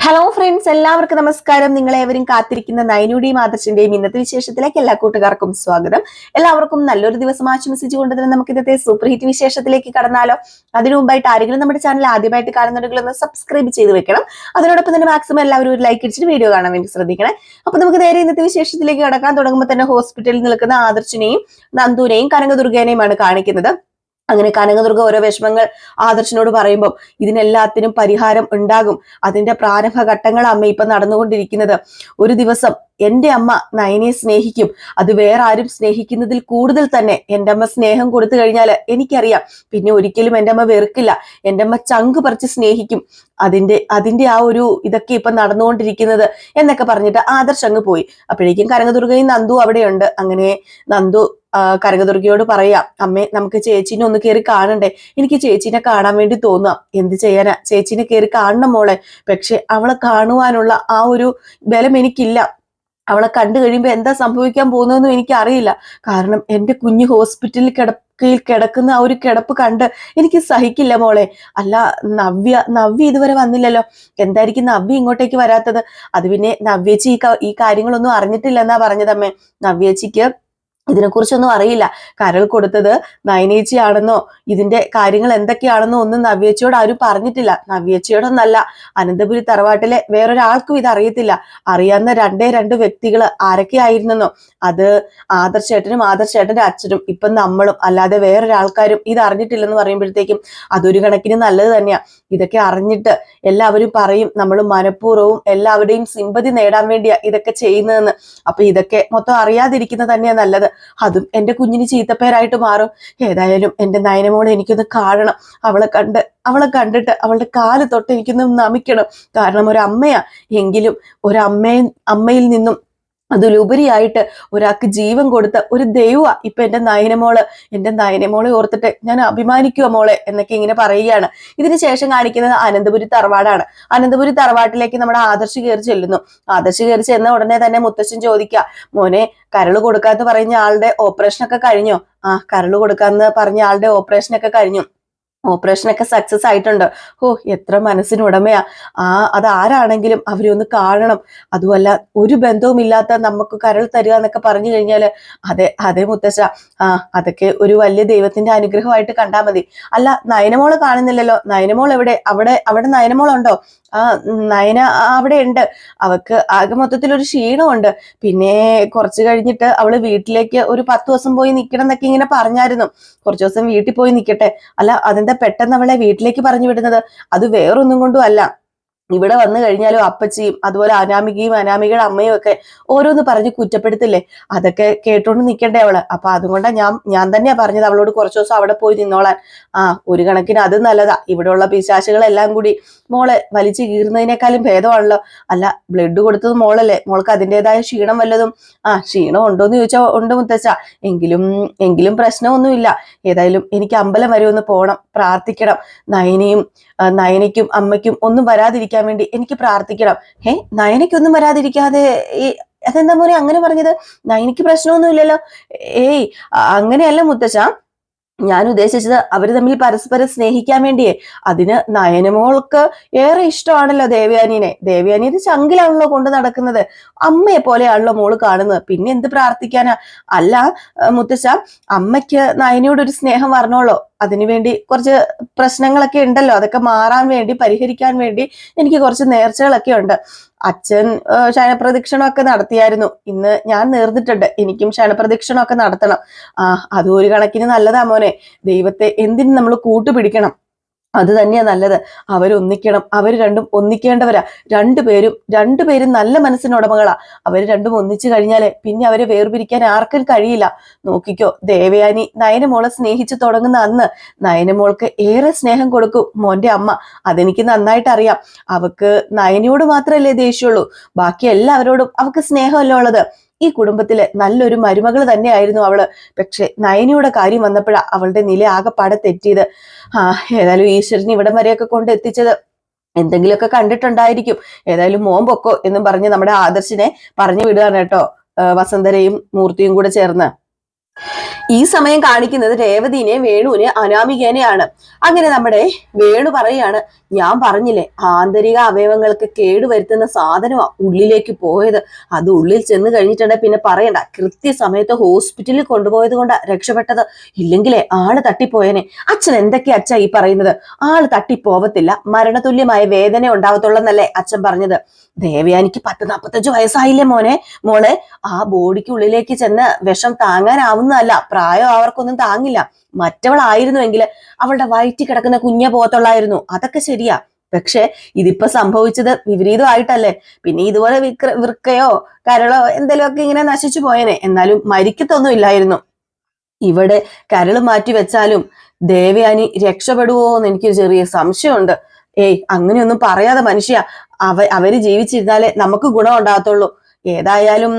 Hello friends, എല്ലാവർക്കും നമസ്കാരം. നിങ്ങളേവരും കാത്തിരിക്കുന്ന നയനയുടെയും ആദർശിന്റെയും ഇന്നത്തെ വിശേഷത്തിലേക്ക് എല്ലാ കൂട്ടുകാർക്കും സ്വാഗതം. എല്ലാവർക്കും നല്ലൊരു ദിവസം ആശംസിച്ചുകൊണ്ട് തന്നെ നമുക്ക് ഇന്നത്തെ സൂപ്പർ ഹിറ്റ് വിശേഷത്തിലേക്ക് കടന്നാലോ. അതിനു മുമ്പായിട്ട് ആരെങ്കിലും നമ്മുടെ ചാനൽ ആദ്യമായിട്ട് കാണുന്നുണ്ടെങ്കിൽ ഒന്ന് സബ്സ്ക്രൈബ് ചെയ്ത് വെക്കണം. അതിനോടൊപ്പം തന്നെ മാക്സിമം എല്ലാവരും ഒരു ലൈക്ക് അടിച്ചിട്ട് വീഡിയോ കാണാൻ വേണ്ടി ശ്രദ്ധിക്കണേ. അപ്പൊ നമുക്ക് നേരെ ഇന്നത്തെ വിശേഷത്തിലേക്ക് കടക്കാൻ തുടങ്ങുമ്പോൾ തന്നെ ഹോസ്പിറ്റലിൽ നിൽക്കുന്ന ആദർശിനെയും നന്ദുവിനെയും കനകദുർഗേനെയുമാണ് കാണിക്കുന്നത്. അങ്ങനെ കനകദുർഗ ഓരോ വിഷമങ്ങൾ ആദർശനോട് പറയുമ്പോൾ ഇതിനെല്ലാത്തിനും പരിഹാരം ഉണ്ടാകും. അതിന്റെ പ്രാരംഭഘട്ടങ്ങൾ അമ്മ ഇപ്പൊ നടന്നുകൊണ്ടിരിക്കുന്നത്. ഒരു ദിവസം എന്റെ അമ്മ നയനയെ സ്നേഹിക്കും. അത് വേറെ ആരും സ്നേഹിക്കുന്നതിൽ കൂടുതൽ തന്നെ എന്റെ അമ്മ സ്നേഹം കൊടുത്തു കഴിഞ്ഞാൽ എനിക്കറിയാം, പിന്നെ ഒരിക്കലും എന്റെ അമ്മ വെറുക്കില്ല. എന്റെ അമ്മ ചങ്ക് പറിച്ച് സ്നേഹിക്കും. അതിന്റെ ആ ഒരു ഇതൊക്കെ ഇപ്പൊ നടന്നുകൊണ്ടിരിക്കുന്നത് എന്നൊക്കെ പറഞ്ഞിട്ട് ആദർശ് അങ്ങ് പോയി. അപ്പോഴേക്കും കനകദുർഗയും നന്ദു അവിടെയുണ്ട്. അങ്ങനെ നന്ദു കനകദുർഗയോട് പറയാം, അമ്മേ നമുക്ക് ചേച്ചീനെ ഒന്ന് കയറി കാണണ്ടേ, എനിക്ക് ചേച്ചീനെ കാണാൻ വേണ്ടി തോന്നാം. എന്ത് ചെയ്യാനാ, ചേച്ചീനെ കയറി കാണണം മോളെ. പക്ഷെ അവളെ കാണുവാനുള്ള ആ ഒരു ബലം എനിക്കില്ല. അവളെ കണ്ടു കഴിയുമ്പോ എന്താ സംഭവിക്കാൻ പോകുന്നതെന്നും എനിക്ക് അറിയില്ല. കാരണം എന്റെ കുഞ്ഞ് ഹോസ്പിറ്റലിൽ കിടക്കുന്ന ആ ഒരു കിടപ്പ് കണ്ട് എനിക്ക് സഹിക്കില്ല മോളെ. അല്ല, നവ്യ ഇതുവരെ വന്നില്ലല്ലോ, എന്തായിരിക്കും നവ്യ ഇങ്ങോട്ടേക്ക് വരാത്തത്? അത് പിന്നെ നവ്യേച്ചി ഈ കാര്യങ്ങളൊന്നും അറിഞ്ഞിട്ടില്ലെന്നാ പറഞ്ഞതമ്മേ. നവ്യേച്ചിക്ക് ഇതിനെക്കുറിച്ചൊന്നും അറിയില്ല. കരൾ കൊടുത്തത് നയനേച്ചിയാണെന്നോ ഇതിന്റെ കാര്യങ്ങൾ എന്തൊക്കെയാണെന്നോ ഒന്നും നവ്യേച്ചിയോട് ആരും പറഞ്ഞിട്ടില്ല. നവ്യേച്ചിയോടൊന്നല്ല, അനന്തപുരി തറവാട്ടിലെ വേറൊരാൾക്കും ഇത് അറിയത്തില്ല. അറിയാവുന്ന രണ്ട് വ്യക്തികൾ ആരൊക്കെയായിരുന്നെന്നോ അത് ആദർശേട്ടനും ആദർശേട്ടന്റെ അച്ഛനും, ഇപ്പം നമ്മളും, അല്ലാതെ വേറൊരാൾക്കാരും ഇത് അറിഞ്ഞിട്ടില്ലെന്ന് പറയുമ്പോഴത്തേക്കും അതൊരു കണക്കിന് നല്ലത് തന്നെയാ. ഇതൊക്കെ അറിഞ്ഞിട്ട് എല്ലാവരും പറയും നമ്മൾ മനഃപൂർവ്വവും എല്ലാവരുടെയും സിമ്പതി നേടാൻ വേണ്ടിയാ ഇതൊക്കെ ചെയ്യുന്നതെന്ന്. അപ്പൊ ഇതൊക്കെ മൊത്തം അറിയാതിരിക്കുന്നത് തന്നെയാ നല്ലത്. അതും എന്റെ കുഞ്ഞിന് ചീത്തപ്പേരായിട്ട് മാറും. ഏതായാലും എന്റെ നയനമോളെ എനിക്കൊന്ന് കാണണം. അവളെ കണ്ടിട്ട് അവളുടെ കാല് തൊട്ട് എനിക്കൊന്ന് നമിക്കണം. കാരണം ഒരു അമ്മയാ. എങ്കിലും അമ്മയിൽ നിന്നും അതിലുപരിയായിട്ട് ഒരാൾക്ക് ജീവൻ കൊടുത്ത ഒരു ദൈവ ഇപ്പൊ എന്റെ നയനമോളെ ഓർത്തിട്ട് ഞാൻ അഭിമാനിക്കുക മോളെ എന്നൊക്കെ ഇങ്ങനെ പറയുകയാണ്. ഇതിന് ശേഷം കാണിക്കുന്നത് അനന്തപുരി തറവാടാണ്. അനന്തപുരി തറവാട്ടിലേക്ക് നമ്മുടെ ആദർശ് കയറി ചെല്ലുന്നു. ആദർശ് കയറി ചെന്ന ഉടനെ തന്നെ മുത്തശ്ശൻ ചോദിക്കുക, മോനെ കരള് കൊടുക്കാന്ന് പറഞ്ഞ ആളുടെ ഓപ്പറേഷനൊക്കെ കഴിഞ്ഞോ? കരള് കൊടുക്കാന്ന് പറഞ്ഞ ആളുടെ ഓപ്പറേഷനൊക്കെ കഴിഞ്ഞു. ഓപ്പറേഷനൊക്കെ സക്സസ് ആയിട്ടുണ്ട്. എത്ര മനസ്സിനുടമയാ. അതാരാണെങ്കിലും അവരെ ഒന്ന് കാണണം. അതുമല്ല, ഒരു ബന്ധവുമില്ലാത്ത നമുക്ക് കരൾ തരിക എന്നൊക്കെ പറഞ്ഞു കഴിഞ്ഞാല് അതെ മുത്തശ്ശ, അതൊക്കെ ഒരു വലിയ ദൈവത്തിന്റെ അനുഗ്രഹമായിട്ട് കണ്ടാൽ മതി. അല്ല, നയനമോള് കാണുന്നില്ലല്ലോ, നയനമോൾ എവിടെ? അവിടെ നയനമോളുണ്ടോ? നയന അവിടെ ഉണ്ട്. അവക്ക് ആകെ മൊത്തത്തിൽ ഒരു ക്ഷീണമുണ്ട്. പിന്നെ കുറച്ച് കഴിഞ്ഞിട്ട് അവള് വീട്ടിലേക്ക് ഒരു 10 ദിവസം പോയി നിൽക്കണം എന്നൊക്കെ ഇങ്ങനെ പറഞ്ഞായിരുന്നു. കുറച്ചു ദിവസം വീട്ടിൽ പോയി നിൽക്കട്ടെ. അല്ല, അതെന്താ പെട്ടെന്ന് അവളെ വീട്ടിലേക്ക് പറഞ്ഞു വിടുന്നത്? അത് വേറൊന്നും കൊണ്ടും അല്ല. ഇവിടെ വന്നു കഴിഞ്ഞാലും അപ്പച്ചിയും അതുപോലെ അനാമികയുടെ അമ്മയും ഒക്കെ ഓരോന്ന് പറഞ്ഞ് കുറ്റപ്പെടുത്തില്ലേ, അതൊക്കെ നിൽക്കണ്ടേ അവള്. അപ്പൊ അതുകൊണ്ടാ ഞാൻ തന്നെയാ പറഞ്ഞത് അവളോട് കുറച്ചു ദിവസം അവിടെ പോയി നിന്നോളാൻ. ഒരു കണക്കിന് അത് നല്ലതാ. ഇവിടെയുള്ള പിശാചുകളെല്ലാം കൂടി മോളെ വലിച്ചു കീറുന്നതിനേക്കാളും ഭേദമാണല്ലോ. അല്ല, ബ്ലഡ് കൊടുത്തത് മോളല്ലേ, മോൾക്ക് അതിൻ്റെതായ ക്ഷീണം വല്ലതും? ക്ഷീണം ഉണ്ടോന്ന് ചോദിച്ചാൽ ഉണ്ട് മുത്തച്ഛ, എങ്കിലും പ്രശ്നമൊന്നുമില്ല. ഏതായാലും എനിക്ക് അമ്പലം വരെ ഒന്ന് പോകണം, പ്രാർത്ഥിക്കണം. നയനയ്ക്കും അമ്മയ്ക്കും ഒന്നും വരാതിരിക്കാൻ വേണ്ടി എനിക്ക് പ്രാർത്ഥിക്കണം. നയനയ്ക്കൊന്നും വരാതിരിക്കാതെ അതെന്താ മോനെ അങ്ങനെ പറഞ്ഞത്? നയനയ്ക്ക് പ്രശ്നമൊന്നുമില്ലല്ലോ. അങ്ങനെയല്ല മുത്തച്ഛ, ഞാൻ ഉദ്ദേശിച്ചത് അവര് തമ്മിൽ പരസ്പരം സ്നേഹിക്കാൻ വേണ്ടിയേ. അതിന് നയനമോൾക്ക് ഏറെ ഇഷ്ടമാണല്ലോ ദേവയാനിയുടെ ചങ്കിലാണല്ലോ കൊണ്ട് നടക്കുന്നത്. അമ്മയെ പോലെയാണല്ലോ മോള് കാണുന്നത്. പിന്നെ എന്ത് പ്രാർത്ഥിക്കാനാ? അല്ല മുത്തശ്ശ, അമ്മയ്ക്ക് നയനയോടൊരു സ്നേഹം വരണോളോ, അതിനുവേണ്ടി കുറച്ച് പ്രശ്നങ്ങളൊക്കെ ഉണ്ടല്ലോ, അതൊക്കെ മാറാൻ വേണ്ടി, പരിഹരിക്കാൻ വേണ്ടി എനിക്ക് കുറച്ച് നേർച്ചകളൊക്കെ ഉണ്ട്. അച്ഛൻ ക്ഷണപ്രദക്ഷിണമൊക്കെ നടത്തിയായിരുന്നു. ഇന്ന് ഞാൻ നേർന്നിട്ടുണ്ട്. എനിക്കും ക്ഷണപ്രദക്ഷിണമൊക്കെ നടത്തണം. അതും ഒരു കണക്കിന് നല്ലതാ മോനെ. ദൈവത്തെ എന്തിനും നമ്മൾ കൂട്ടുപിടിക്കണം. അത് തന്നെയാ നല്ലത്. അവരൊന്നിക്കണം. അവര് രണ്ടും ഒന്നിക്കേണ്ടവരാ. രണ്ടുപേരും നല്ല മനസ്സിനുടമകളാ. അവര് രണ്ടും ഒന്നിച്ചു കഴിഞ്ഞാല് പിന്നെ അവരെ വേർപിരിക്കാൻ ആർക്കും കഴിയില്ല. നോക്കിക്കോ, ദേവയാനി നയനമോളെ സ്നേഹിച്ചു തുടങ്ങുന്ന അന്ന് നയനമോൾക്ക് ഏറെ സ്നേഹം കൊടുക്കും മോന്റെ അമ്മ. അതെനിക്ക് നന്നായിട്ട് അറിയാം. അവക്ക് നയനയോട് മാത്രമല്ലേ ദേഷ്യമുള്ളൂ, ബാക്കി എല്ലാവരോടും അവക്ക് സ്നേഹമല്ലേ ഉള്ളത്. ഈ കുടുംബത്തിലെ നല്ലൊരു മരുമകൾ തന്നെയായിരുന്നു അവള്. പക്ഷെ നയനയുടെ കാര്യം വന്നപ്പോഴാ അവളുടെ നില ആകെപ്പാടെ തെറ്റിയത്. ഏതായാലും ഈശ്വരൻ ഇവിടം വരെയൊക്കെ കൊണ്ട് എത്തിച്ചത് എന്തെങ്കിലുമൊക്കെ കണ്ടിട്ടുണ്ടായിരിക്കും. ഏതായാലും മോൻ പൊക്കോ എന്നും പറഞ്ഞ് നമ്മുടെ ആദർശിനെ പറഞ്ഞു വിടുകയാണ് കേട്ടോ, വസന്തരയും മൂർത്തിയും കൂടെ ചേർന്ന്. ഈ സമയം കാണിക്കുന്നത് രേവതിനെ വേണുവിനെ അനാമികേനെയാണ്. അങ്ങനെ നമ്മുടെ വേണു പറയാണ്, ഞാൻ പറഞ്ഞില്ലേ ആന്തരിക അവയവങ്ങൾക്ക് കേടുവരുത്തുന്ന സാധനമാ ഉള്ളിലേക്ക് പോയത്. അത് ഉള്ളിൽ ചെന്ന് കഴിഞ്ഞിട്ടുണ്ടെ പിന്നെ പറയണ്ട. കൃത്യസമയത്ത് ഹോസ്പിറ്റലിൽ കൊണ്ടുപോയത് കൊണ്ട് രക്ഷപ്പെട്ടത്. ഇല്ലെങ്കിലേ ആള് തട്ടിപ്പോയനെ. അച്ഛൻ എന്തൊക്കെയാ അച്ഛ ഈ പറയുന്നത്? ആള് തട്ടിപ്പോവത്തില്ല, മരണതുല്യമായ വേദന ഉണ്ടാവത്തുള്ളന്നല്ലേ അച്ഛൻ പറഞ്ഞത്. ദേവയാനിക്ക് 40-45 വയസ്സായില്ലേ മോളെ. ആ ബോഡിക്കുള്ളിലേക്ക് ചെന്ന് വിഷം താങ്ങാനാവുന്നതല്ല. പ്രായം അവർക്കൊന്നും താങ്ങില്ല. മറ്റവളായിരുന്നുവെങ്കിൽ അവളുടെ വയറ്റിൽ കിടക്കുന്ന കുഞ്ഞെ പോകത്തുള്ളായിരുന്നു. അതൊക്കെ ശരിയാ. പക്ഷെ ഇതിപ്പോ സംഭവിച്ചത് വിപരീതമായിട്ടല്ലേ. പിന്നെ ഇതുപോലെ വൃക്കയോ കരളോ എന്തെങ്കിലുമൊക്കെ ഇങ്ങനെ നശിച്ചു പോയനെ. എന്നാലും മരിക്കത്തൊന്നും ഇല്ലായിരുന്നു. ഇവിടെ കരള് മാറ്റി വെച്ചാലും ദേവയാനി രക്ഷപ്പെടുവോ എന്ന് എനിക്കൊരു ചെറിയ സംശയമുണ്ട്. അങ്ങനെയൊന്നും പറയാതെ മനുഷ്യ. അവര് ജീവിച്ചിരുന്നാലേ നമുക്ക് ഗുണം ഉണ്ടാകത്തുള്ളൂ. ഏതായാലും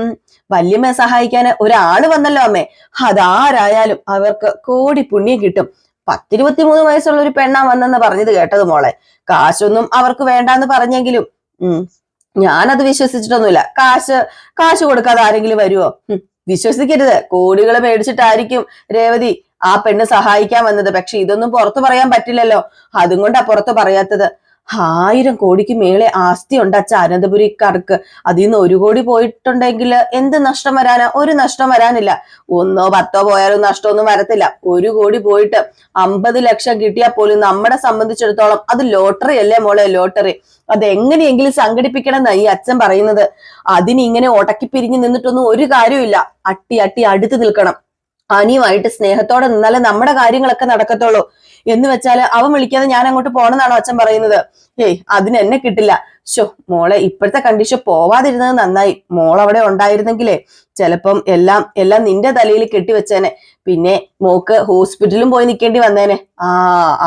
വല്യമ്മയെ സഹായിക്കാൻ ഒരാള് വന്നല്ലോ അമ്മേ. അതാരായാലും അവർക്ക് കോടി പുണ്യം കിട്ടും. 10-23 വയസ്സുള്ള ഒരു പെണ്ണാ വന്നെന്ന് പറഞ്ഞത് കേട്ടത് മോളെ. കാശൊന്നും അവർക്ക് വേണ്ടാന്ന് പറഞ്ഞെങ്കിലും ഞാനത് വിശ്വസിച്ചിട്ടൊന്നുമില്ല. കാശ് കൊടുക്കാതെ ആരെങ്കിലും വരുവോ? വിശ്വസിക്കരുത്. കോടികൾ മേടിച്ചിട്ടായിരിക്കും രേവതി ആ പെണ്ണ് സഹായിക്കാൻ വന്നത്. പക്ഷെ ഇതൊന്നും പുറത്തു പറയാൻ പറ്റില്ലല്ലോ. അതും കൊണ്ടാ പുറത്തു പറയാത്തത്. 1000 കോടിക്ക് മേലെ ആസ്തി ഉണ്ട് അച്ഛ അനന്തപുരിക്കാർക്ക്. അതിൽ നിന്ന് 1 കോടി പോയിട്ടുണ്ടെങ്കിൽ എന്ത് നഷ്ടം വരാനാ? ഒരു നഷ്ടം വരാനില്ല. 1-ഓ 10-ഓ പോയാലും നഷ്ടമൊന്നും വരത്തില്ല. 1 കോടി പോയിട്ട് 50 ലക്ഷം കിട്ടിയാൽ പോലും നമ്മളെ സംബന്ധിച്ചിടത്തോളം അത് ലോട്ടറി അല്ലേ മോളെ, ലോട്ടറി. അതെങ്ങനെയെങ്കിലും സംഘടിപ്പിക്കണം എന്നാ ഈ അച്ഛൻ പറയുന്നത്. അതിനിങ്ങനെ ഉടക്കി പിരിഞ്ഞു നിന്നിട്ടൊന്നും ഒരു കാര്യമില്ല. അട്ടി അടുത്ത് നിൽക്കണം. അനിയുമായിട്ട് സ്നേഹത്തോടെ നിന്നാലേ നമ്മുടെ കാര്യങ്ങളൊക്കെ നടക്കത്തുള്ളൂ. എന്ന് വെച്ചാല് അവൻ വിളിക്കാതെ ഞാൻ അങ്ങോട്ട് പോണെന്നാണോ അച്ഛൻ പറയുന്നത്? അതിന് എന്നെ കിട്ടില്ല. മോളെ ഇപ്പോഴത്തെ കണ്ടീഷൻ പോവാതിരുന്നത് നന്നായി. മോൾ അവിടെ ഉണ്ടായിരുന്നെങ്കിലേ ചിലപ്പം എല്ലാം നിന്റെ തലയിൽ കെട്ടിവെച്ചേനെ. പിന്നെ മോക്ക് ഹോസ്പിറ്റലും പോയി നിൽക്കേണ്ടി വന്നേനെ.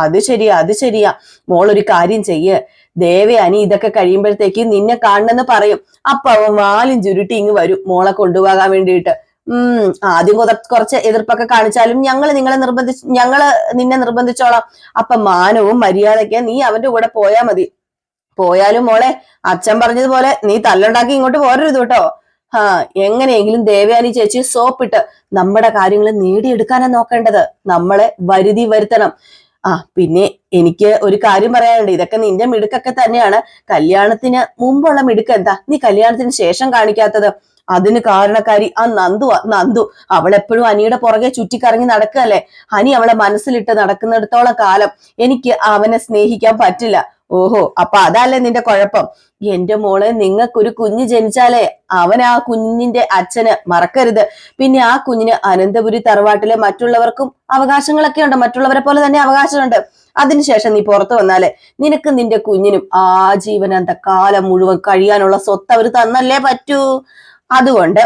അത് ശരിയാ. മോൾ ഒരു കാര്യം ചെയ്യ്. ദേവയാനി ഇതൊക്കെ കഴിയുമ്പോഴത്തേക്ക് നിന്നെ കാണണമെന്ന് പറയും. അപ്പൊ അവൻ വാലും ചുരുട്ടി ഇങ്ങ് വരും മോളെ കൊണ്ടുപോകാൻ വേണ്ടിയിട്ട്. ആദ്യം കുറച്ച് എതിർപ്പൊക്കെ കാണിച്ചാലും ഞങ്ങള് നിന്നെ നിർബന്ധിച്ചോളാം. അപ്പൊ മാനവും മര്യാദയ്ക്ക് നീ അവന്റെ കൂടെ പോയാ മതി. പോയാലും മോളെ അച്ഛൻ പറഞ്ഞതുപോലെ നീ തല്ലുണ്ടാക്കി ഇങ്ങോട്ട് പോരരുത് കേട്ടോ. എങ്ങനെയെങ്കിലും ദേവയാനി ചേച്ചി സോപ്പിട്ട് നമ്മുടെ കാര്യങ്ങൾ നേടിയെടുക്കാനാ നോക്കേണ്ടത്. നമ്മളെ വരുതി വരുത്തണം. പിന്നെ എനിക്ക് ഒരു കാര്യം പറയാനുണ്ട്. ഇതൊക്കെ നിന്റെ മിടുക്കൊക്കെ തന്നെയാണ്. കല്യാണത്തിന് മുമ്പുള്ള മിടുക്ക് എന്താ നീ കല്യാണത്തിന് ശേഷം കാണിക്കാത്തത്? അതിന് കാരണക്കാരി ആ നന്ദു അവളെപ്പോഴും അനിയുടെ പുറകെ ചുറ്റിക്കറങ്ങി നടക്കുകയല്ലേ. അനി അവളെ മനസ്സിലിട്ട് നടക്കുന്നിടത്തോളം കാലം എനിക്ക് അവനെ സ്നേഹിക്കാൻ പറ്റില്ല. ഓഹോ, അപ്പൊ അതല്ലേ നിന്റെ കുഴപ്പം? എന്റെ മോളെ, നിങ്ങൾക്കൊരു കുഞ്ഞ് ജനിച്ചാലേ അവൻ ആ കുഞ്ഞിന്റെ അച്ഛന് മറക്കരുത്. പിന്നെ ആ കുഞ്ഞിന് അനന്തപുരി തറവാട്ടിലെ മറ്റുള്ളവർക്കും അവകാശങ്ങളൊക്കെ ഉണ്ട്. മറ്റുള്ളവരെ പോലെ തന്നെ അവകാശമുണ്ട്. അതിനുശേഷം നീ പുറത്തു വന്നാലേ നിനക്ക് നിന്റെ കുഞ്ഞിനും ആജീവനാന്ത കാലം മുഴുവൻ കഴിയാനുള്ള സ്വത്ത് അവര് തന്നല്ലേ പറ്റൂ. അതുകൊണ്ട്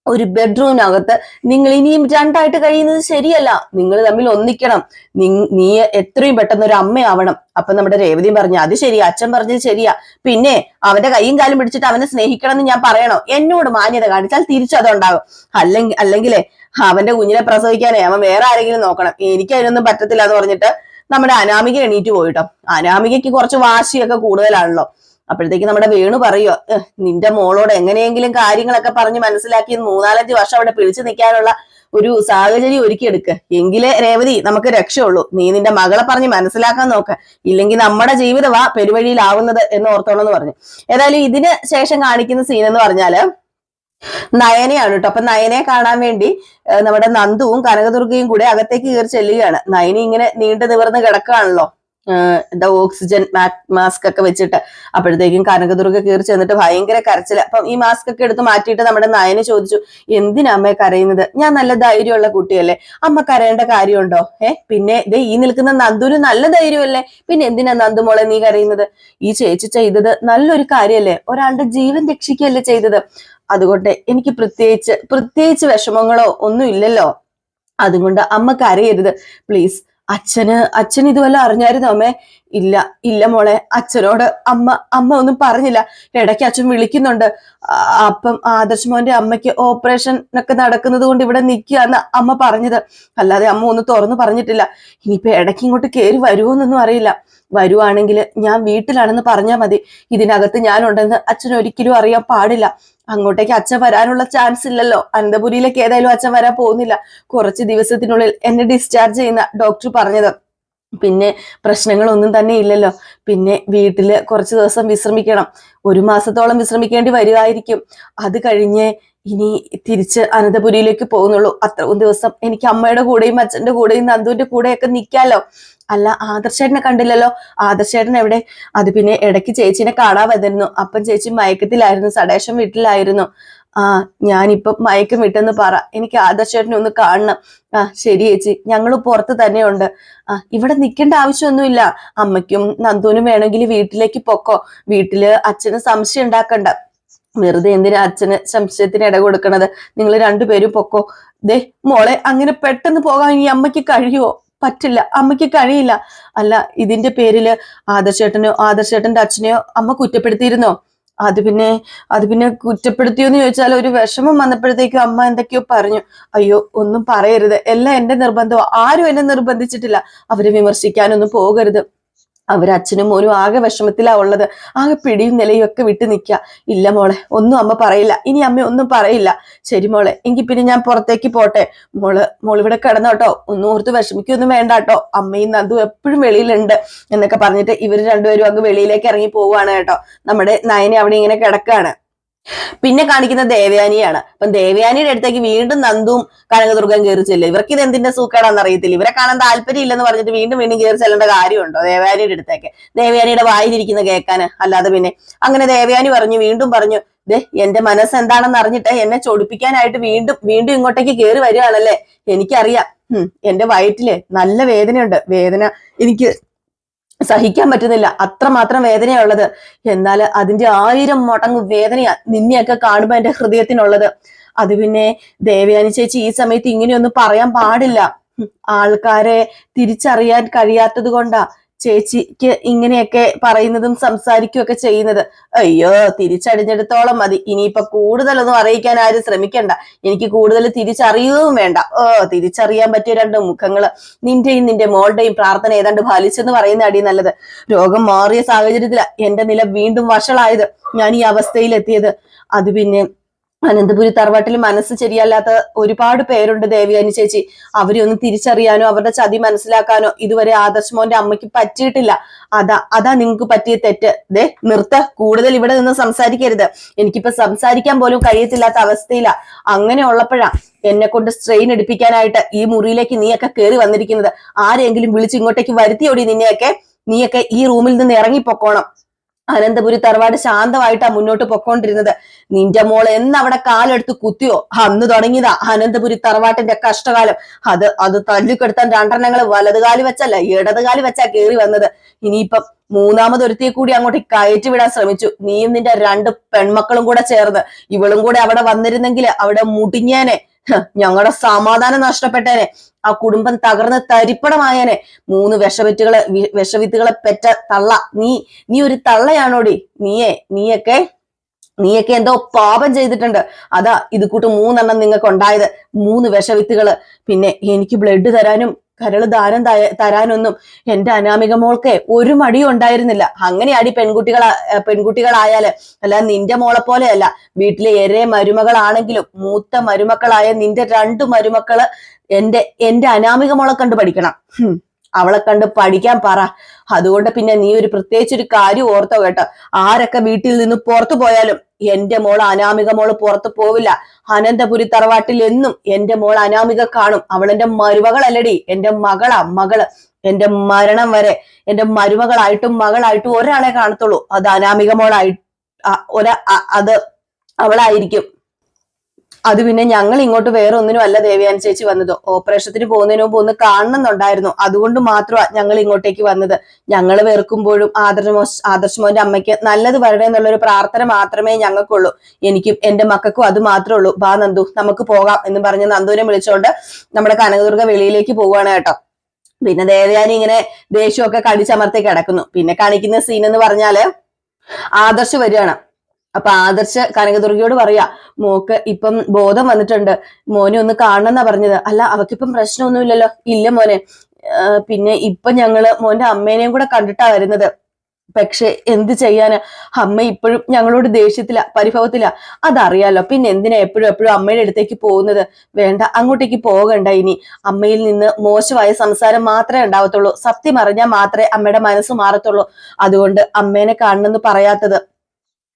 ഒരു ബെഡ്റൂമിനകത്ത് നിങ്ങൾ ഇനിയും 2ആയിട്ട് കഴിയുന്നത് ശരിയല്ല. നിങ്ങൾ തമ്മിൽ ഒന്നിക്കണം. നീ എത്രയും പെട്ടെന്ന് ഒരു അമ്മയാവണം. അപ്പൊ നമ്മുടെ രേവതി പറഞ്ഞു, അത് ശരിയാ, അച്ഛൻ പറഞ്ഞത് ശരിയാ. പിന്നെ അവന്റെ കൈയും കാലും പിടിച്ചിട്ട് അവനെ സ്നേഹിക്കണം എന്ന് ഞാൻ പറയണോ? എന്നോട് മാന്യത കാണിച്ചാൽ തിരിച്ചതുണ്ടാകും. അല്ലെങ്കിലേ അവന്റെ കുഞ്ഞിനെ പ്രസവിക്കാനേ അവൻ വേറെ ആരെങ്കിലും നോക്കണം. എനിക്ക് അതിനൊന്നും പറ്റത്തില്ല എന്ന് പറഞ്ഞിട്ട് നമ്മുടെ അനാമിക എണീറ്റ് പോയിട്ടോ. അനാമികയ്ക്ക് കുറച്ച് വാശിയൊക്കെ കൂടുതലാണല്ലോ. അപ്പോഴത്തേക്ക് നമ്മുടെ വേണു പറയുക, നിന്റെ മോളോട് എങ്ങനെയെങ്കിലും കാര്യങ്ങളൊക്കെ പറഞ്ഞ് മനസ്സിലാക്കി 3-4 വർഷം അവിടെ പിടിച്ചു നിൽക്കാനുള്ള ഒരു സാഹചര്യം ഒരുക്കിയെടുക്ക്. എങ്കിലേ രേവതി നമുക്ക് രക്ഷയുള്ളൂ. നീ നിന്റെ മകളെ പറഞ്ഞ് മനസ്സിലാക്കാൻ നോക്ക്. ഇല്ലെങ്കിൽ നമ്മുടെ ജീവിതമാ പെരുവഴിയിലാവുന്നത് എന്ന് ഓർത്തോളെന്ന് പറഞ്ഞു. ഏതായാലും ഇതിന് ശേഷം കാണിക്കുന്ന സീൻ എന്ന് പറഞ്ഞാല് നയനയാണ് കേട്ടോ. അപ്പൊ നയനയെ കാണാൻ വേണ്ടി നമ്മുടെ നന്ദുവും കനകദുർഗയും കൂടെ അകത്തേക്ക് കയറി ചെല്ലുകയാണ്. നയന ഇങ്ങനെ നീണ്ടു നിവർന്ന് കിടക്കുകയാണല്ലോ, ഓക്സിജൻ മാസ്ക് ഒക്കെ വെച്ചിട്ട്. അപ്പോഴത്തേക്കും കനകദുർഗ കയറി ചെന്നിട്ട് ഭയങ്കര കരച്ചില്. അപ്പം ഈ മാസ്ക് ഒക്കെ എടുത്ത് മാറ്റിയിട്ട് നമ്മുടെ നയനെ ചോദിച്ചു, എന്തിനാ അമ്മയെ കരയുന്നത്? ഞാൻ നല്ല ധൈര്യമുള്ള കുട്ടിയല്ലേ, അമ്മ കരയേണ്ട കാര്യമുണ്ടോ? പിന്നെ ഈ നിൽക്കുന്ന നന്ദുന് നല്ല ധൈര്യമല്ലേ, പിന്നെ എന്തിനാ നന്ദു മോളെ നീ കരയുന്നത്? ഈ ചേച്ചി ചെയ്തത് നല്ലൊരു കാര്യല്ലേ, ഒരാളുടെ ജീവൻ രക്ഷിക്കുകയല്ലേ ചെയ്തത്. അതുകൊണ്ട് എനിക്ക് പ്രത്യേകിച്ച് വിഷമങ്ങളോ ഒന്നും ഇല്ലല്ലോ. അതുകൊണ്ട് അമ്മ കരയരുത് പ്ലീസ്. അച്ഛൻ ഇതുവല്ല അറിഞ്ഞായിരുന്നോ അമ്മേ? ഇല്ല മോളെ, അച്ഛനോട് അമ്മ ഒന്നും പറഞ്ഞില്ല. ഇടയ്ക്ക് അച്ഛൻ വിളിക്കുന്നുണ്ട്. അപ്പം ആദർശ് മോന്റെ അമ്മയ്ക്ക് ഓപ്പറേഷൻ ഒക്കെ നടക്കുന്നത് കൊണ്ട് ഇവിടെ നിൽക്കുകയെന്ന് അമ്മ പറഞ്ഞത്. അല്ലാതെ അമ്മ ഒന്നും തുറന്നു പറഞ്ഞിട്ടില്ല. ഇനിയിപ്പോ ഇടയ്ക്ക് ഇങ്ങോട്ട് കയറി വരുമോന്നൊന്നും അറിയില്ല. വരുവാണെങ്കിൽ ഞാൻ വീട്ടിലാണെന്ന് പറഞ്ഞാൽ മതി. ഇതിനകത്ത് ഞാനുണ്ടെന്ന് അച്ഛൻ ഒരിക്കലും അറിയാൻ പാടില്ല. അങ്ങോട്ടേക്ക് അച്ഛൻ വരാനുള്ള ചാൻസ് ഇല്ലല്ലോ. അനന്തപുരിയിലേക്ക് ഏതായാലും അച്ഛൻ വരാൻ പോകുന്നില്ല. കുറച്ച് ദിവസത്തിനുള്ളിൽ എന്നെ ഡിസ്ചാർജ് ചെയ്യുന്ന ഡോക്ടർ പറഞ്ഞത്. പിന്നെ പ്രശ്നങ്ങളൊന്നും തന്നെ ഇല്ലല്ലോ. പിന്നെ വീട്ടില് കുറച്ച് ദിവസം വിശ്രമിക്കണം. 1 മാസത്തോളം വിശ്രമിക്കേണ്ടി വരുമായിരിക്കും. അത് കഴിഞ്ഞ് ഇനി തിരിച്ച് അനന്തപുരിയിലേക്ക് പോകുന്നുള്ളൂ. അത്രയും ദിവസം എനിക്ക് അമ്മയുടെ കൂടെയും അച്ഛന്റെ കൂടെയും നന്ദുവിന്റെ കൂടെയൊക്കെ നിൽക്കാലോ. അല്ല, ആദർശേട്ടനെ കണ്ടില്ലല്ലോ. ആദർശേട്ടൻ എവിടെ? അത് പിന്നെ ഇടയ്ക്ക് ചേച്ചിനെ കാണാൻ വന്നിരുന്നു. അപ്പം ചേച്ചി മയക്കത്തിലായിരുന്നു, സടേശൻ വീട്ടിലായിരുന്നു. ഞാനിപ്പം മയക്കം വിട്ടെന്ന് പറ, എനിക്ക് ആദർശേട്ടനെ ഒന്ന് കാണണം. ശരി ചേച്ചി, ഞങ്ങൾ പുറത്ത് തന്നെയുണ്ട്. ഇവിടെ നിൽക്കേണ്ട ആവശ്യമൊന്നുമില്ല. അമ്മയ്ക്കും നന്ദുവിനും വേണമെങ്കിൽ വീട്ടിലേക്ക് പൊക്കോ. വീട്ടില് അച്ഛന് സംശയം ഉണ്ടാക്കണ്ട. വെറുതെ എന്തിനാ അച്ഛന് സംശയത്തിന് ഇട കൊടുക്കണത്? നിങ്ങൾ രണ്ടുപേരും പൊക്കോ. ദേ മോളെ, അങ്ങനെ പെട്ടെന്ന് പോകാൻ ഈ അമ്മയ്ക്ക് കഴിയുമോ? പറ്റില്ല, അമ്മയ്ക്ക് കഴിയില്ല. അല്ല, ഇതിന്റെ പേരില് ആദർശേട്ടന്റെ അച്ഛനെയോ അമ്മ കുറ്റപ്പെടുത്തിയിരുന്നോ? അത് പിന്നെ കുറ്റപ്പെടുത്തിയോന്ന് ചോദിച്ചാൽ ഒരു വിഷമം വന്നപ്പോഴത്തേക്കും അമ്മ എന്തൊക്കെയോ പറഞ്ഞു. അയ്യോ, ഒന്നും പറയരുത്. എല്ലാം എന്റെ നിർബന്ധമോ. ആരും എന്നെ നിർബന്ധിച്ചിട്ടില്ല. അവരെ വിമർശിക്കാനൊന്നും പോകരുത്. അവരച്ഛനും മോനും ആകെ വിഷമത്തിലാ ഉള്ളത്. ആകെ പിടിയും നിലയും ഒക്കെ വിട്ടു നിൽക്കുക. ഇല്ല മോളെ, ഒന്നും അമ്മ പറയില്ല. ഇനി അമ്മ ഒന്നും പറയില്ല. ശരി മോളെ, എങ്കിൽ പിന്നെ ഞാൻ പുറത്തേക്ക് പോട്ടെ. മോളിവിടെ കിടന്നോട്ടോ. ഒന്നും ഓർത്ത് വിഷമിക്കൊന്നും വേണ്ട കേട്ടോ. അമ്മയും നന്ദു എപ്പോഴും വെളിയിലുണ്ട് എന്നൊക്കെ പറഞ്ഞിട്ട് ഇവര് രണ്ടുപേരും അങ്ങ് വെളിയിലേക്ക് ഇറങ്ങി പോവുകയാണ് കേട്ടോ. നമ്മുടെ നയനെ അവിടെ ഇങ്ങനെ കിടക്കാണ്. പിന്നെ കാണിക്കുന്ന ദേവയാനിയാണ്. അപ്പം ദേവയാനിയുടെ അടുത്തേക്ക് വീണ്ടും നന്ദുവും കനകദുർഗം കയറി ചെല്ലും. ഇവർക്ക് ഇത് എന്തിന്റെ സൂക്കേടാന്ന് അറിയത്തില്ല. ഇവരെ കാണാൻ താല്പര്യം ഇല്ലെന്ന് പറഞ്ഞിട്ട് വീണ്ടും കയറി ചെല്ലേണ്ട കാര്യമുണ്ടോ ദേവയാനിയുടെ അടുത്തേക്ക്? ദേവയാനിയുടെ വായിലിരിക്കുന്ന കേൾക്കാന്. അല്ലാതെ പിന്നെ അങ്ങനെ ദേവയാനി വീണ്ടും പറഞ്ഞു, ദേ എന്റെ മനസ്സ് എന്താണെന്ന് അറിഞ്ഞിട്ട് എന്നെ ചൊടിപ്പിക്കാനായിട്ട് വീണ്ടും ഇങ്ങോട്ടേക്ക് കയറി വരികയാണല്ലേ? എനിക്കറിയാം. എന്റെ വയറ്റില് നല്ല വേദനയുണ്ട്. വേദന എനിക്ക് സഹിക്കാൻ പറ്റുന്നില്ല. അത്രമാത്രം വേദനയുള്ളത്. എന്നാൽ അതിന്റെ 1000 മടങ്ങ് വേദനയാ നിന്നെയൊക്കെ കാണുമ്പോ എന്റെ ഹൃദയത്തിനുള്ളത്. അത് പിന്നെ ദേവയാനി ചേച്ചി ഈ സമയത്ത് ഇങ്ങനെയൊന്നും പറയാൻ പാടില്ല. ആൾക്കാരെ തിരിച്ചറിയാൻ കഴിയാത്തത് കൊണ്ടാ ചേച്ചിക്ക് ഇങ്ങനെയൊക്കെ പറയുന്നതും സംസാരിക്കുകയൊക്കെ ചെയ്യുന്നത്. അയ്യോ, തിരിച്ചടിഞ്ഞെടുത്തോളം മതി. ഇനിയിപ്പൊ കൂടുതലൊന്നും അറിയിക്കാൻ ആരും ശ്രമിക്കണ്ട. എനിക്ക് കൂടുതൽ തിരിച്ചറിയുകയും വേണ്ട. തിരിച്ചറിയാൻ പറ്റിയ 2 മുഖങ്ങള്. നിന്റെ മോളുടെയും പ്രാർത്ഥന ഏതാണ്ട് ഫലിച്ചെന്ന് പറയുന്ന അടി നല്ലത്. രോഗം മാറിയ സാഹചര്യത്തിലാണ് എന്റെ നില വീണ്ടും വഷളായത്. ഞാൻ ഈ അവസ്ഥയിലെത്തിയത്. അത് പിന്നെ അനന്തപുരി തറവാട്ടിൽ മനസ്സ് ശരിയല്ലാത്ത ഒരുപാട് പേരുണ്ട് ദേവയാനി ചേച്ചി. അവരെ ഒന്ന് തിരിച്ചറിയാനോ അവരുടെ ചതി മനസ്സിലാക്കാനോ ഇതുവരെ ആദർശ് മോന്റെ അമ്മയ്ക്ക് പറ്റിയിട്ടില്ല. അതാ നിങ്ങൾക്ക് പറ്റിയ തെറ്റ്. ദേ നിർത്ത, കൂടുതൽ ഇവിടെ നിന്ന് സംസാരിക്കരുത്. എനിക്കിപ്പോ സംസാരിക്കാൻ പോലും കഴിയത്തില്ലാത്ത അവസ്ഥയിലാ. അങ്ങനെ ഉള്ളപ്പോഴാ എന്നെ കൊണ്ട് സ്ട്രെയിൻ എടുപ്പിക്കാനായിട്ട് ഈ മുറിയിലേക്ക് നീയൊക്കെ കയറി വന്നിരിക്കുന്നത്. ആരെങ്കിലും വിളിച്ച് ഇങ്ങോട്ടേക്ക് വരുത്തിയോടി നിന്നെയൊക്കെ? നീയൊക്കെ ഈ റൂമിൽ നിന്ന് ഇറങ്ങിപ്പൊക്കോണം. അനന്തപുരി തറവാട് ശാന്തമായിട്ടാ മുന്നോട്ട് പൊക്കോണ്ടിരുന്നത്. നിന്റെ മോൾ എന്നവിടെ കാലെടുത്ത് കുത്തിയോ അന്ന് തുടങ്ങിയതാ അനന്തപുരി തറവാട്ടിന്റെ കഷ്ടകാലം. അത് തല്ലിക്കെടുത്താൻ 2 വലതുകാലി വെച്ചല്ല ഇടതുകാലി വെച്ചാ കയറി വന്നത്. ഇനിയിപ്പം 3ാമതൊരുത്തിയെ കൂടി അങ്ങോട്ട് കയറ്റി വിടാൻ ശ്രമിച്ചു. നീയും നിന്റെ 2 പെൺമക്കളും കൂടെ ചേർന്ന്. ഇവളും കൂടെ അവിടെ വന്നിരുന്നെങ്കിൽ അവിടെ മുടിഞ്ഞേനെ. ഞങ്ങളുടെ സമാധാനം നഷ്ടപ്പെട്ടേനെ. ആ കുടുംബം തകർന്ന് തരിപ്പണമായേനെ. 3 വിഷവിത്തുകളെ പെറ്റ തള്ള നീ ഒരു തള്ളയാണോടി? നീയൊക്കെ എന്തോ പാപം ചെയ്തിട്ടുണ്ട്. അതാ ഇത് കൂട്ട് 3 നിങ്ങൾക്ക് ഉണ്ടായത്. 3 വിഷവിത്തുകള്. പിന്നെ എനിക്ക് ബ്ലഡ് തരാനും കരള് ദാനം തരാനൊന്നും എന്റെ അനാമിക മോൾക്ക് ഒരു മടിയും ഉണ്ടായിരുന്നില്ല. അങ്ങനെയാടി പെൺകുട്ടികളായാല്. അല്ല, നിന്റെ മോളെ പോലെയല്ല. വീട്ടിലെ ഏറെ മരുമകളാണെങ്കിലും മൂത്ത മരുമക്കളായ നിന്റെ 2 മരുമക്കള് എന്റെ അനാമിക മോളെ കണ്ട് പഠിക്കണം. അവളെ കണ്ട് പഠിക്കാൻ പറ. അതുകൊണ്ട് പിന്നെ നീ പ്രത്യേകിച്ചൊരു കാര്യം ഓർത്തോ കേട്ടോ. ആരൊക്കെ വീട്ടിൽ നിന്ന് പുറത്തു പോയാലും എന്റെ മോള് അനാമിക മോള് പുറത്തു പോവില്ല. അനന്തപുരി തറവാട്ടിൽ എന്നും എന്റെ മോൾ അനാമിക കാണും. അവളെന്റെ മരുമകളല്ലടി, എന്റെ മകള്. എന്റെ മരണം വരെ എന്റെ മരുമകളായിട്ടും മകളായിട്ടും ഒരാളെ കാണത്തുള്ളൂ. അത് അനാമിക മോളായി അത് അവളായിരിക്കും. അത് പിന്നെ ഞങ്ങൾ ഇങ്ങോട്ട് വേറെ ഒന്നിനും അല്ല ദേവയാനി ചേച്ചി വന്നത്. ഓപ്പറേഷത്തിന് പോകുന്നതിന് മുമ്പ് ഒന്ന് കാണണമെന്നുണ്ടായിരുന്നു. അതുകൊണ്ട് മാത്രമാണ് ഞങ്ങൾ ഇങ്ങോട്ടേക്ക് വന്നത്. ഞങ്ങൾ വെറുക്കുമ്പോഴും ആദർശ് മോന്റെ അമ്മയ്ക്ക് നല്ലത് വരണേ എന്നുള്ളൊരു പ്രാർത്ഥന മാത്രമേ ഞങ്ങൾക്കുള്ളൂ. എനിക്കും എന്റെ മക്കൾക്കും അത് മാത്രമേ ഉള്ളൂ. ബാ നന്ദു, നമുക്ക് പോകാം എന്ന് പറഞ്ഞ് നന്ദുവിനെ വിളിച്ചോണ്ട് നമ്മുടെ കനകദുർഗ വെളിയിലേക്ക് പോവുകയാണ് കേട്ടോ. പിന്നെ ദേവയാനി ഇങ്ങനെ ദേഷ്യമൊക്കെ കടിച്ചമർത്തി കിടക്കുന്നു. പിന്നെ കാണിക്കുന്ന സീൻ എന്ന് പറഞ്ഞാല് ആദർശ് വരികയാണ്. അപ്പൊ ആദർശ് കനകദുർഗയോട് പറയാ, മോക്ക് ഇപ്പം ബോധം വന്നിട്ടുണ്ട്, മോനെ ഒന്ന് കാണണമെന്നാ പറഞ്ഞത്. അല്ല, അവക്കിപ്പം പ്രശ്നമൊന്നുമില്ലല്ലോ? ഇല്ല മോനെ. പിന്നെ ഇപ്പൊ ഞങ്ങള് മോന്റെ അമ്മേനെയും കൂടെ കണ്ടിട്ടാ വരുന്നത്. പക്ഷെ എന്ത് ചെയ്യാന്, അമ്മ ഇപ്പോഴും ഞങ്ങളോട് ദേഷ്യത്തില, പരിഭവത്തില. അതറിയാലോ, പിന്നെ എന്തിനാ എപ്പോഴും എപ്പോഴും അമ്മയുടെ അടുത്തേക്ക് പോകുന്നത്? വേണ്ട, അങ്ങോട്ടേക്ക് പോകണ്ട. ഇനി അമ്മയിൽ നിന്ന് മോശമായ സംസാരം മാത്രമേ ഉണ്ടാവത്തുള്ളൂ. സത്യം അറിഞ്ഞാൽ മാത്രമേ അമ്മയുടെ മനസ്സ് മാറത്തുള്ളൂ. അതുകൊണ്ട് അമ്മേനെ കാണണമെന്ന് പറയാത്തത്.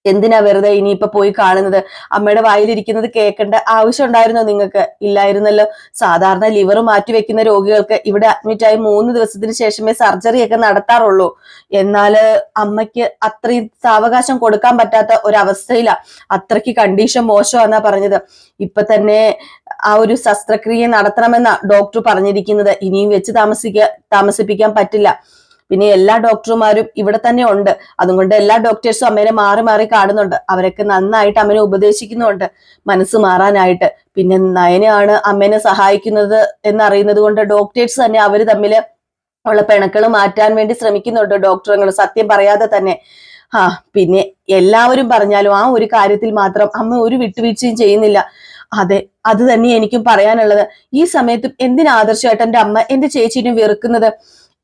എന്തിനാ വെറുതെ ഇനിയിപ്പൊ പോയി കാണുന്നത്? അമ്മയുടെ വായിലിരിക്കുന്നത് കേൾക്കേണ്ട ആവശ്യം ഉണ്ടായിരുന്നോ നിങ്ങൾക്ക്? ഇല്ലായിരുന്നല്ലോ. സാധാരണ ലിവർ മാറ്റിവെക്കുന്ന രോഗികൾക്ക് ഇവിടെ അഡ്മിറ്റായി 3 ദിവസത്തിന് ശേഷമേ സർജറി ഒക്കെ നടത്താറുള്ളൂ. എന്നാല് അമ്മയ്ക്ക് അത്രയും സാവകാശം കൊടുക്കാൻ പറ്റാത്ത ഒരവസ്ഥയിലാ. അത്രയ്ക്ക് കണ്ടീഷൻ മോശമാണെന്നാ പറഞ്ഞത്. ഇപ്പൊ തന്നെ ആ ഒരു ശസ്ത്രക്രിയ നടത്തണമെന്നാ ഡോക്ടർ പറഞ്ഞിരിക്കുന്നത്. ഇനിയും വെച്ച് താമസിപ്പിക്കാൻ പറ്റില്ല. പിന്നെ എല്ലാ ഡോക്ടർമാരും ഇവിടെ തന്നെ ഉണ്ട്. അതുകൊണ്ട് എല്ലാ ഡോക്ടേഴ്സും അമ്മേനെ മാറി മാറി കാണുന്നുണ്ട്. അവരൊക്കെ നന്നായിട്ട് അമ്മേനെ ഉപദേശിക്കുന്നുണ്ട് മനസ്സ് മാറാനായിട്ട്. പിന്നെ നയനാണ് അമ്മേനെ സഹായിക്കുന്നത് എന്നറിയുന്നത് കൊണ്ട് ഡോക്ടേഴ്സ് തന്നെ അവര് തമ്മിൽ ഉള്ള പിണക്കൾ മാറ്റാൻ വേണ്ടി ശ്രമിക്കുന്നുണ്ട്. ഡോക്ടറുകൾ സത്യം പറയാതെ തന്നെ. പിന്നെ എല്ലാവരും പറഞ്ഞാലും ആ ഒരു കാര്യത്തിൽ മാത്രം അമ്മ ഒരു വിട്ടുവീഴ്ചയും ചെയ്യുന്നില്ല. അതെ, അത് തന്നെ എനിക്കും പറയാനുള്ളത്. ഈ സമയത്തും എന്തിനാ ആദർശേട്ടന്റെ അമ്മ എന്റെ ചേച്ചീനെ വെറുക്കുന്നത്?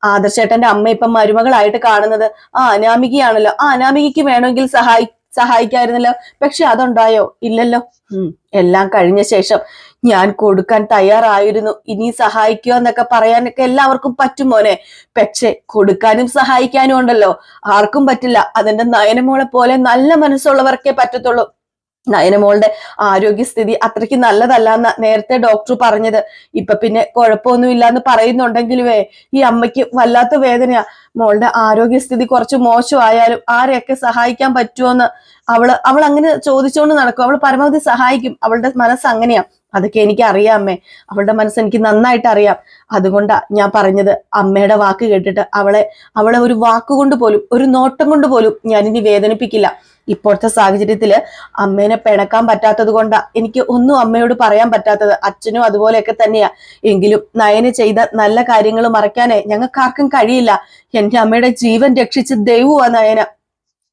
ആദർശേട്ടന്റെ അമ്മ ഇപ്പം മരുമകളായിട്ട് കാണുന്നത് അനാമികയാണല്ലോ. അനാമികയ്ക്ക് വേണമെങ്കിൽ സഹായിക്കായിരുന്നല്ലോ. പക്ഷെ അതുണ്ടായോ? ഇല്ലല്ലോ. എല്ലാം കഴിഞ്ഞ ശേഷം ഞാൻ കൊടുക്കാൻ തയ്യാറായിരുന്നു. ഇനി സഹായിക്കുക എന്നൊക്കെ പറയാനൊക്കെ എല്ലാവർക്കും പറ്റും മോനെ. പക്ഷെ കൊടുക്കാനും സഹായിക്കാനും ഉണ്ടല്ലോ, ആർക്കും പറ്റില്ല. അതിന്റെ നയനമോളെ പോലെ നല്ല മനസ്സുള്ളവർക്കേ പറ്റത്തുള്ളൂ. നയനമോളുടെ ആരോഗ്യസ്ഥിതി അത്രയ്ക്ക് നല്ലതല്ല എന്ന നേരത്തെ ഡോക്ടർ പറഞ്ഞത്. ഇപ്പൊ പിന്നെ കുഴപ്പമൊന്നുമില്ല എന്ന് പറയുന്നുണ്ടെങ്കിലുവേ ഈ അമ്മയ്ക്ക് വല്ലാത്ത വേദനയാ. മോളുടെ ആരോഗ്യസ്ഥിതി കുറച്ച് മോശമായാലും ആരെയൊക്കെ സഹായിക്കാൻ പറ്റുമോന്ന് അവൾ അങ്ങനെ ചോദിച്ചുകൊണ്ട് നടക്കും. അവൾ പരമാവധി സഹായിക്കും. അവളുടെ മനസ്സ് അങ്ങനെയാ. അതൊക്കെ എനിക്ക് അറിയാം അമ്മേ. അവളുടെ മനസ്സ് എനിക്ക് നന്നായിട്ട് അറിയാം. അതുകൊണ്ടാ ഞാൻ പറഞ്ഞത്. അമ്മയുടെ വാക്ക് കേട്ടിട്ട് അവളെ ഒരു വാക്കുകൊണ്ട് പോലും, ഒരു നോട്ടം കൊണ്ട് പോലും ഞാൻ ഇനി വേദനിപ്പിക്കില്ല. ഇപ്പോഴത്തെ സാഹചര്യത്തില് അമ്മേനെ പിണക്കാൻ പറ്റാത്തത് കൊണ്ടാ എനിക്ക് ഒന്നും അമ്മയോട് പറയാൻ പറ്റാത്തത്. അച്ഛനും അതുപോലെയൊക്കെ തന്നെയാ. എങ്കിലും നയന് ചെയ്ത നല്ല കാര്യങ്ങൾ മറയ്ക്കാനേ ഞങ്ങൾക്കാർക്കും കഴിയില്ല. എന്റെ അമ്മയുടെ ജീവൻ രക്ഷിച്ച ദൈവമാ നയന.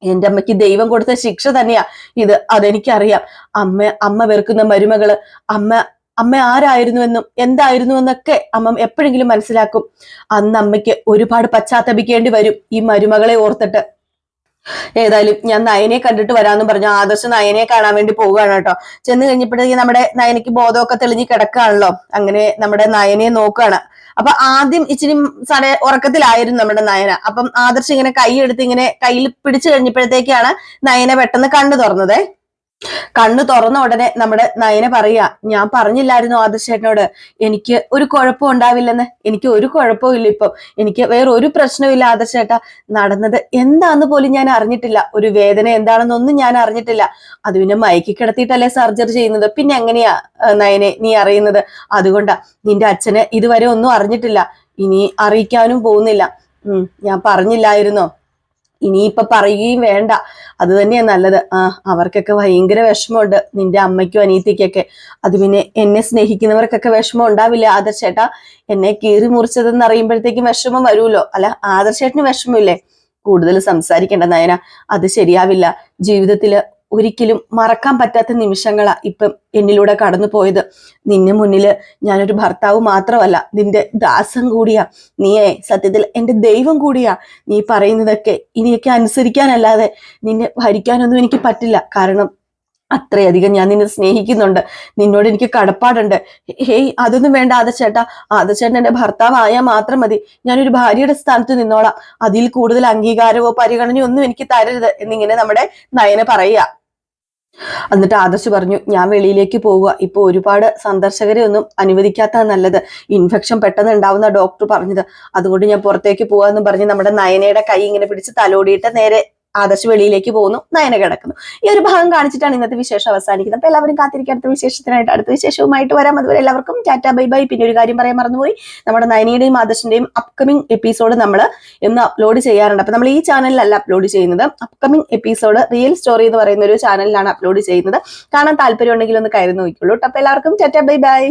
എന്റെ അമ്മയ്ക്ക് ദൈവം കൊടുത്ത ശിക്ഷ തന്നെയാ ഇത്. അതെനിക്കറിയാം. അമ്മ വെറുക്കുന്ന മരുമകള് അമ്മ ആരായിരുന്നുവെന്നും എന്തായിരുന്നുവെന്നൊക്കെ അമ്മ എപ്പോഴെങ്കിലും മനസ്സിലാക്കും. അന്ന് അമ്മയ്ക്ക് ഒരുപാട് പശ്ചാത്തപിക്കേണ്ടി വരും ഈ മരുമകളെ ഓർത്തിട്ട്. ഏതായാലും ഞാൻ നയനെ കണ്ടിട്ട് വരാമെന്ന് പറഞ്ഞു. ആദർശ് നയനെ കാണാൻ വേണ്ടി പോവുകയാണ് കേട്ടോ. ചെന്ന് കഴിഞ്ഞപ്പോഴത്തേക്ക് നമ്മുടെ നയനയ്ക്ക് ബോധമൊക്കെ തെളിഞ്ഞ് കിടക്കുകയാണല്ലോ. അങ്ങനെ നമ്മുടെ നയനെ നോക്കുകയാണ്. അപ്പൊ ആദ്യം ഇച്ചിരി ഉറക്കത്തിലായിരുന്നു നമ്മുടെ നയന. അപ്പം ആദർശ് ഇങ്ങനെ കൈയെടുത്ത് ഇങ്ങനെ കയ്യിൽ പിടിച്ചു കഴിഞ്ഞപ്പോഴത്തേക്കാണ് നയന പെട്ടെന്ന് കണ്ണു തുറന്നത്. കണ്ണു തുറന്ന ഉടനെ നമ്മുടെ നയന പറയാ, ഞാൻ പറഞ്ഞില്ലായിരുന്നു ആദർശേട്ടനോട് എനിക്ക് ഒരു കുഴപ്പം ഉണ്ടാവില്ലെന്ന്? എനിക്ക് ഒരു കുഴപ്പവും ഇല്ല. ഇപ്പം എനിക്ക് വേറെ ഒരു പ്രശ്നമില്ല ആദർശേട്ട. നടന്നത് എന്താന്ന് പോലും ഞാൻ അറിഞ്ഞിട്ടില്ല. ഒരു വേദന എന്താണെന്നൊന്നും ഞാൻ അറിഞ്ഞിട്ടില്ല. അത് പിന്നെ മയക്കി കിടത്തിയിട്ടല്ലേ സർജറി ചെയ്യുന്നത്. പിന്നെ എങ്ങനെയാ നയനെ നീ അറിയുന്നത്? അതുകൊണ്ടാ. നിന്റെ അച്ഛന് ഇതുവരെ ഒന്നും അറിഞ്ഞിട്ടില്ല, ഇനി അറിയിക്കാനും പോകുന്നില്ല. ഞാൻ പറഞ്ഞില്ലായിരുന്നോ? ഇനിയിപ്പൊ പറയുകയും വേണ്ട. അത് തന്നെയാ നല്ലത്. അവർക്കൊക്കെ ഭയങ്കര വിഷമമുണ്ട്, നിന്റെ അമ്മയ്ക്കും അനീതിക്കൊക്കെ. അത് പിന്നെ എന്നെ സ്നേഹിക്കുന്നവർക്കൊക്കെ വിഷമം ഉണ്ടാവില്ല ആദർശേട്ടാ? എന്നെ കീറി മുറിച്ചതെന്ന് അറിയുമ്പോഴത്തേക്കും വിഷമം വരുമല്ലോ. അല്ല, ആദർശേട്ടന് വിഷമമില്ലേ? കൂടുതൽ സംസാരിക്കേണ്ട നയന, അത് ശരിയാവില്ല. ജീവിതത്തില് ഒരിക്കലും മറക്കാൻ പറ്റാത്ത നിമിഷങ്ങളാ ഇപ്പം എന്നിലൂടെ കടന്നു പോയത്. നിന്നെ മുന്നില് ഞാനൊരു ഭർത്താവ് മാത്രമല്ല, നിന്റെ ദാസൻ കൂടിയാ. നീയേ സത്യത്തിൽ എന്റെ ദൈവം കൂടിയാ. നീ പറയുന്നതൊക്കെ ഇനിയൊക്കെ അനുസരിക്കാനല്ലാതെ നിന്നെ ഭരിക്കാനൊന്നും എനിക്ക് പറ്റില്ല. കാരണം അത്രയധികം ഞാൻ നിന്നെ സ്നേഹിക്കുന്നുണ്ട്. നിന്നോട് എനിക്ക് കടപ്പാടുണ്ട്. ഹേയ്, അതൊന്നും വേണ്ട ആദർശേട്ടാ. ആദർശേട്ടൻ എന്റെ ഭർത്താവായാൽ മാത്രം മതി. ഞാനൊരു ഭാര്യയുടെ സ്ഥാനത്ത് നിന്നോളാം. അതിൽ കൂടുതൽ അംഗീകാരമോ പരിഗണനയോ ഒന്നും എനിക്ക് തരരുത് എന്നിങ്ങനെ നമ്മുടെ നയന പറയുക. എന്നിട്ട് ആദർശ് പറഞ്ഞു, ഞാൻ വെളിയിലേക്ക് പോവുക. ഇപ്പൊ ഒരുപാട് സന്ദർശകരെ ഒന്നും അനുവദിക്കാത്ത നല്ലത്. ഇൻഫെക്ഷൻ പെട്ടെന്ന് ഉണ്ടാവുന്ന ഡോക്ടർ പറഞ്ഞത്. അതുകൊണ്ട് ഞാൻ പുറത്തേക്ക് പോവാന്ന് പറഞ്ഞ് നമ്മുടെ നയനയുടെ കൈ ഇങ്ങനെ പിടിച്ച് തലോടിയിട്ട് നേരെ ആദർശ് വെളിയിലേക്ക് പോകുന്നു. നയന കിടക്കുന്നു. ഈ ഒരു ഭാഗം കാണിച്ചിട്ടാണ് ഇന്നത്തെ വിശേഷം അവസാനിക്കുന്നത്. അപ്പൊ എല്ലാവരും കാത്തിരിക്കുക അടുത്ത വിശേഷത്തിനായിട്ട്. അടുത്ത വിശേഷവുമായിട്ട് വരാം. അതുവരെ എല്ലാവർക്കും ടാറ്റാ ബൈ ബൈ. പിന്നെ ഒരു കാര്യം പറയാൻ മറന്നുപോയി, നമ്മുടെ നയനയുടെയും ആദർശിന്റെയും അപ്കമിംഗ് എപ്പിസോഡ് നമ്മൾ എന്ന് അപ്ലോഡ് ചെയ്യാറുണ്ട്. അപ്പൊ നമ്മൾ ഈ ചാനലിലല്ല അപ്ലോഡ് ചെയ്യുന്നത്. അപ്കമിംഗ് എപ്പിസോഡ് റിയൽ സ്റ്റോറി എന്ന് പറയുന്ന ഒരു ചാനലിലാണ് അപ്ലോഡ് ചെയ്യുന്നത്. കാണാൻ താല്പര്യം ഉണ്ടെങ്കിൽ ഒന്ന് കയറി നോക്കിക്കോളൂ. അപ്പൊ എല്ലാവർക്കും ടാറ്റാ ബൈ ബൈ.